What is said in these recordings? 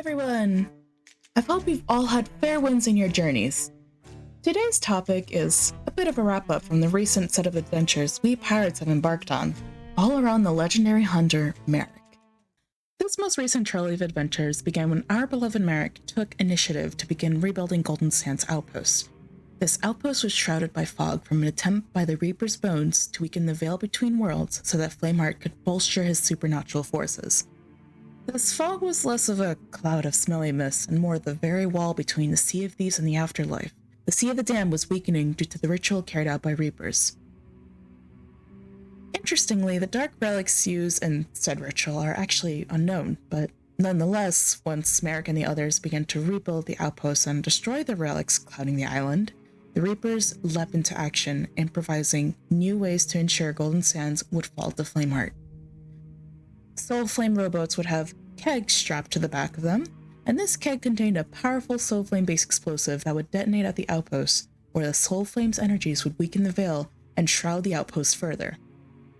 everyone! I hope you've all had fair winds in your journeys. Today's topic is a bit of a wrap-up from the recent set of adventures we pirates have embarked on, all around the legendary hunter, Merrick. This most recent trilogy of adventures began when our beloved Merrick took initiative to begin rebuilding Golden Sands Outpost. This outpost was shrouded by fog from an attempt by the Reaper's Bones to weaken the veil between worlds so that Flameheart could bolster his supernatural forces. This fog was less of a cloud of smelly mist and more the very wall between the Sea of Thieves and the Afterlife. The Sea of the Damned was weakening due to the ritual carried out by Reapers. Interestingly, the dark relics used in said ritual are actually unknown, but nonetheless, once Merrick and the others began to rebuild the outpost and destroy the relics clouding the island, the Reapers leapt into action, improvising new ways to ensure Golden Sands would fall to Flameheart. Soul Flame rowboats would have kegs strapped to the back of them, and this keg contained a powerful Soul Flame-based explosive that would detonate at the outpost, where the Soul Flame's energies would weaken the veil and shroud the outpost further.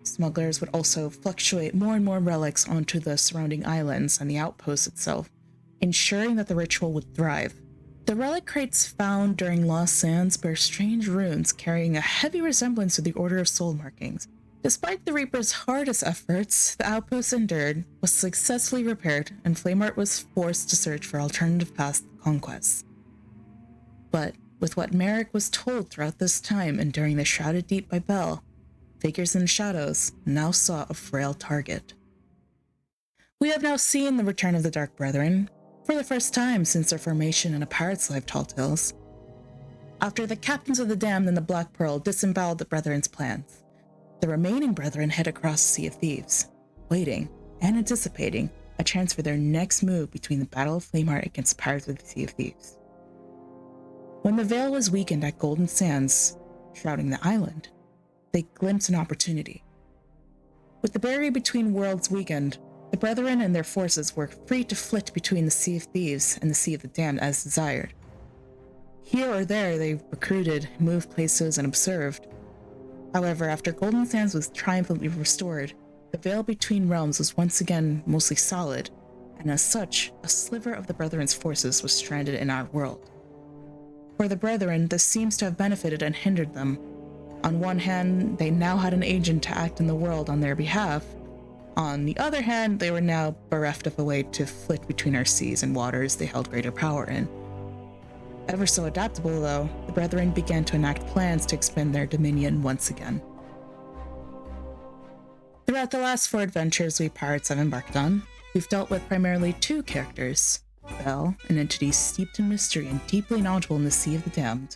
Smugglers would also fluctuate more and more relics onto the surrounding islands and the outpost itself, ensuring that the ritual would thrive. The relic crates found during Lost Sands bear strange runes carrying a heavy resemblance to the Order of Soul markings. Despite the Reaper's hardest efforts, the outpost endured, was successfully repaired, and Flameheart was forced to search for alternative paths to conquest. But with what Merrick was told throughout this time and during the Shrouded Deep by Bell, figures in the shadows now saw a frail target. We have now seen the return of the Dark Brethren, for the first time since their formation in A Pirate's Life Tall Tales. After the Captains of the Damned and the Black Pearl disemboweled the Brethren's plans, the remaining Brethren head across the Sea of Thieves, waiting and anticipating a chance for their next move between the Battle of Flameheart against Pirates of the Sea of Thieves. When the veil was weakened at Golden Sands, shrouding the island, they glimpsed an opportunity. With the barrier between worlds weakened, the Brethren and their forces were free to flit between the Sea of Thieves and the Sea of the Damned as desired. Here or there they recruited, moved places, and observed. However, after Golden Sands was triumphantly restored, the veil between realms was once again mostly solid, and as such, a sliver of the Brethren's forces was stranded in our world. For the Brethren, this seems to have benefited and hindered them. On one hand, they now had an agent to act in the world on their behalf. On the other hand, they were now bereft of a way to flit between our seas and waters they held greater power in. Ever so adaptable, though, the Brethren began to enact plans to expand their dominion once again. Throughout the last 4 adventures we pirates have embarked on, we've dealt with primarily 2 characters: Bell, an entity steeped in mystery and deeply knowledgeable in the Sea of the Damned.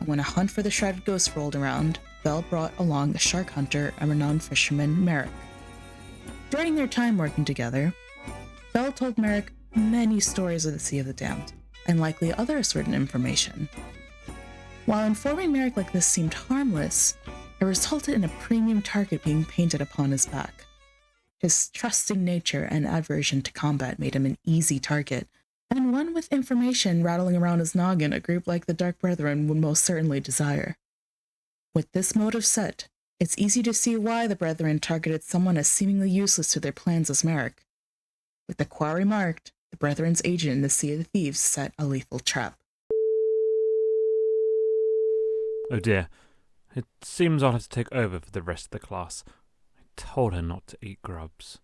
And when a hunt for the Shrouded Ghost rolled around, Bell brought along the shark hunter and renowned fisherman Merrick. During their time working together, Bell told Merrick many stories of the Sea of the Damned, and likely other assorted information. While informing Merrick like this seemed harmless, it resulted in a premium target being painted upon his back. His trusting nature and aversion to combat made him an easy target, and one with information rattling around his noggin a group like the Dark Brethren would most certainly desire. With this motive set, it's easy to see why the Brethren targeted someone as seemingly useless to their plans as Merrick. With the quarry marked, the Brethren's agent in the Sea of the Thieves set a lethal trap. Oh dear, it seems I'll have to take over for the rest of the class. I told her not to eat grubs.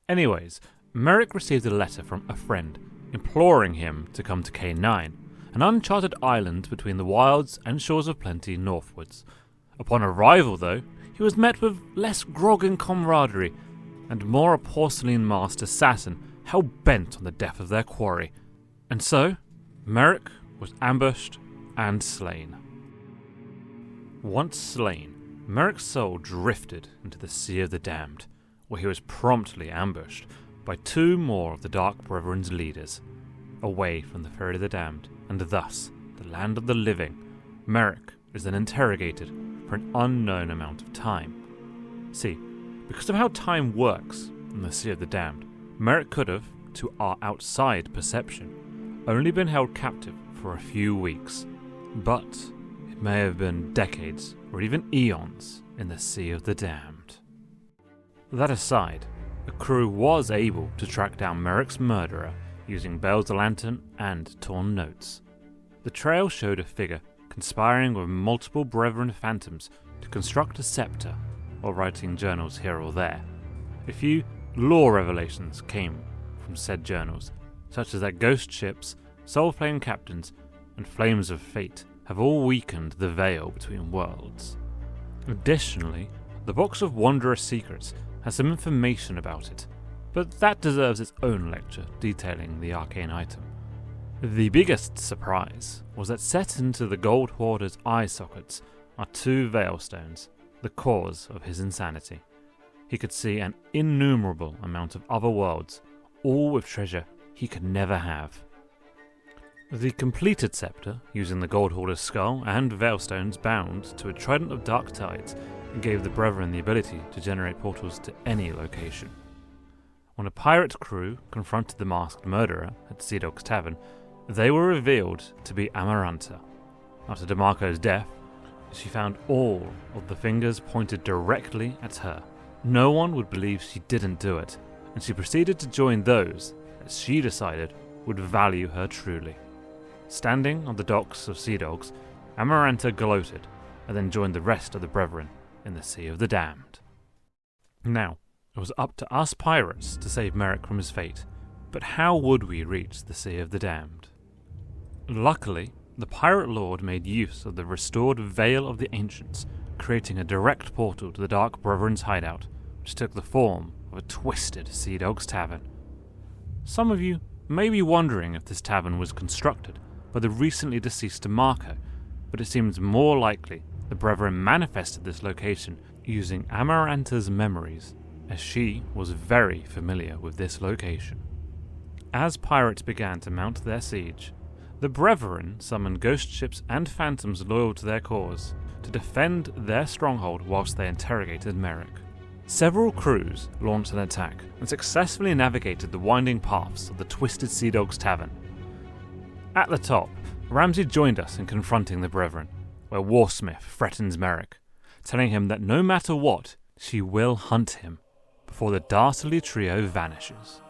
Anyways, Merrick received a letter from a friend, imploring him to come to K9, an uncharted island between the wilds and shores of plenty northwards. Upon arrival, though, he was met with less grog and camaraderie, and more a porcelain-masked assassin hell-bent on the death of their quarry. And so, Merrick was ambushed and slain. Once slain, Merrick's soul drifted into the Sea of the Damned, where he was promptly ambushed by 2 more of the Dark Brethren's leaders. Away from the Ferry of the Damned, and thus the land of the living, Merrick is then interrogated for an unknown amount of time. See, because of how time works in the Sea of the Damned, Merrick could have, to our outside perception, only been held captive for a few weeks, but it may have been decades or even eons in the Sea of the Damned. That aside, the crew was able to track down Merrick's murderer using Belle's lantern and torn notes. The trail showed a figure conspiring with multiple Brethren phantoms to construct a scepter while writing journals here or there. A few lore revelations came from said journals, such as that ghost ships, soul-flame captains, and flames of fate have all weakened the veil between worlds. Additionally, the Box of Wondrous Secrets has some information about it, but that deserves its own lecture detailing the arcane item. The biggest surprise was that set into the Gold Hoarder's eye sockets are two veil stones, the cause of his insanity. He could see an innumerable amount of other worlds, all with treasure he could never have. The completed scepter, using the Gold Hoarder's skull and veilstones bound to a trident of dark tides, gave the Brethren the ability to generate portals to any location. When a pirate crew confronted the masked murderer at Sea Dog's Tavern, they were revealed to be Amaranta. After DeMarco's death, she found all of the fingers pointed directly at her. No one would believe she didn't do it, and she proceeded to join those that she decided would value her truly. Standing on the docks of Sea Dogs, Amaranta gloated, and then joined the rest of the Brethren in the Sea of the Damned. Now, it was up to us pirates to save Merrick from his fate, but how would we reach the Sea of the Damned? Luckily, the Pirate Lord made use of the restored Veil of the Ancients, creating a direct portal to the Dark Brethren's hideout, which took the form of a twisted Sea Dog's Tavern. Some of you may be wondering if this tavern was constructed by the recently deceased DeMarco, but it seems more likely the Brethren manifested this location using Amaranta's memories, as she was very familiar with this location. As pirates began to mount their siege, the Brethren summoned ghost ships and phantoms loyal to their cause to defend their stronghold whilst they interrogated Merrick. Several crews launched an attack and successfully navigated the winding paths of the Twisted Sea Dog's Tavern. At the top, Ramsay joined us in confronting the Brethren, where Warsmith threatens Merrick, telling him that no matter what, she will hunt him before the dastardly trio vanishes.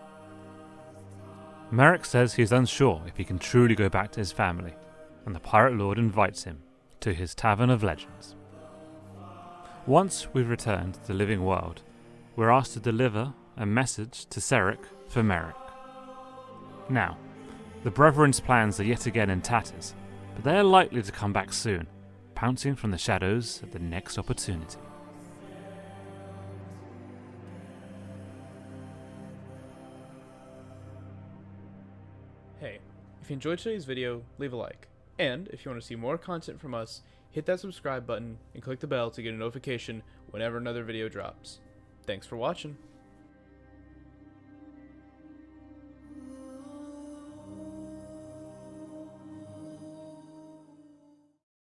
Merrick says he is unsure if he can truly go back to his family, and the Pirate Lord invites him to his Tavern of Legends. Once we've returned to the living world, we're asked to deliver a message to Seric for Merrick. Now, the Brethren's plans are yet again in tatters, but they are likely to come back soon, pouncing from the shadows at the next opportunity. Hey, if you enjoyed today's video, leave a like. And if you want to see more content from us, hit that subscribe button and click the bell to get a notification whenever another video drops. Thanks for watching.